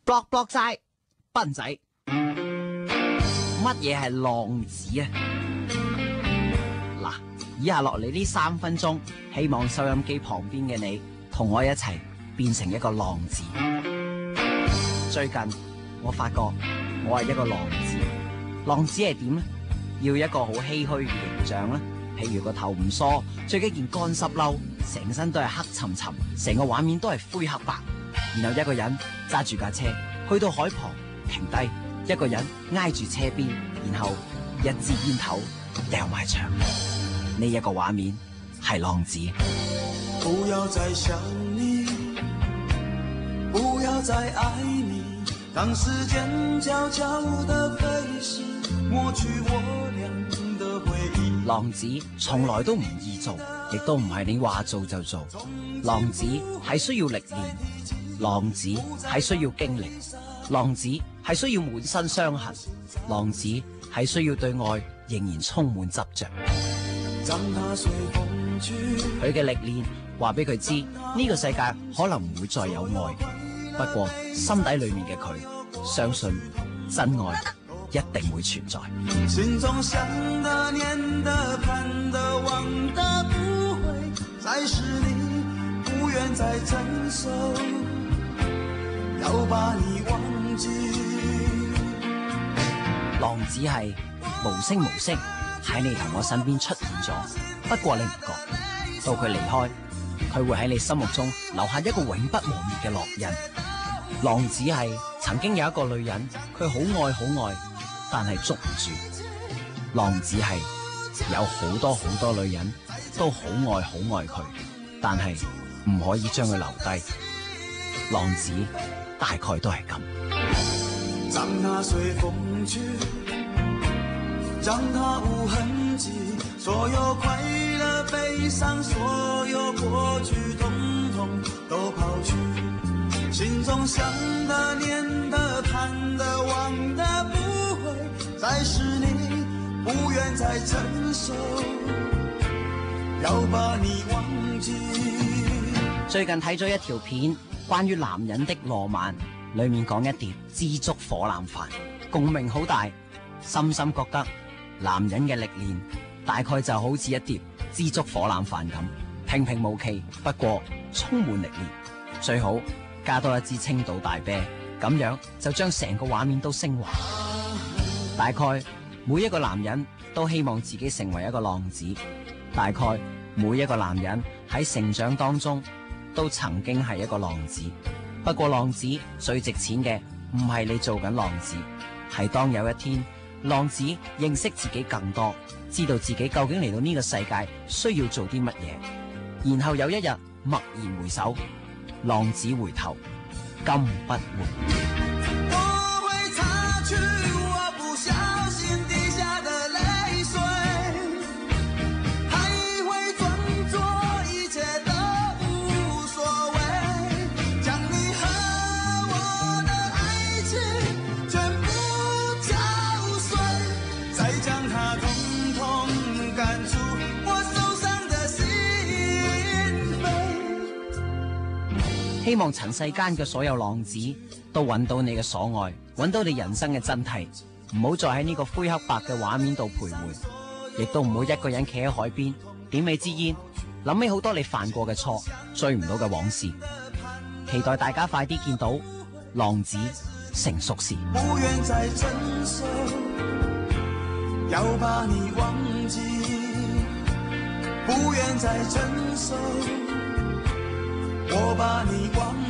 block 晒，斌仔，乜嘢係浪子啊？嗱，以下落嚟呢3分鐘，希望收音機旁邊嘅你同我一齊變成一個浪子。最近我發覺我係一個浪子，浪子係點呢？要一個好唏噓嘅形象啦，譬如個頭唔梳，着一件乾濕褸，成身都係黑沉沉，成個畫面都係灰黑白。然後一個人揸住架車去到海旁停低，一個人挨住車邊，然後一支煙頭掉埋牆。呢一個畫面係浪子。不要再想你，不要再愛你，當時間悄悄地飛逝，抹去我倆的回憶。浪子從來都唔易做，亦都唔係你話做就做。浪子係需要歷練，浪子係需要經歷，浪子係需要滿身傷痕，浪子係需要對愛仍然充滿執着。佢嘅歷練話俾佢知，呢個世界可能唔會再有愛，不過心底裏面嘅佢相信真愛一定會存在。心中想的念的盼的望的不會再是你，不願再承受，要把你忘記。浪子係無聲無息喺你同我身邊出現咗，不過你唔覺，到佢離開，佢會喺你心目中留下一個永不磨滅嘅烙印。浪子係曾經有一個女人，佢好愛好愛，但係捉唔住。浪子係有好多女人都好愛好愛佢，但係唔可以將佢留低。浪子大概都係咁。讓它隨風去，讓它無痕跡，所有快樂悲傷，所有過去統統都拋去，心中想的念的盼的望的不會再是你，不願再承受，要把你忘記。最近睇咗一條片，關於男人的浪漫，裏面講一碟枝竹火腩飯，共鳴好大，深深覺得男人嘅歷練大概就好似一碟枝竹火腩飯咁，平平無奇，不過充滿歷練。最好加多一支青島大啤，咁樣就將成個畫面都升華。大概每一個男人都希望自己成為一個浪子，大概每一個男人喺成長當中都曾經係一個浪子。不過浪子最值錢嘅唔係你做緊浪子，係當有一天浪子認識自己更多，知道自己究竟嚟到呢個世界需要做啲乜嘢，然後有一日驀然回首，浪子回頭金不換。我會擦去我不小心滴下的淚水，還會裝作一切都無所謂，將你和我的愛情全部敲碎，再將它統統趕出我手上的心扉。希望塵世間嘅所有浪子都揾到你嘅所愛，揾到你人生嘅真諦，唔好再喺呢個灰黑白嘅畫面度徘徊，亦都唔好一個人企喺海邊點起支煙，諗起好多你犯過嘅錯，追唔到嘅往事。期待大家快啲見到浪子成熟時。不願再承受，要把你忘記，不願再承受，我把你忘記。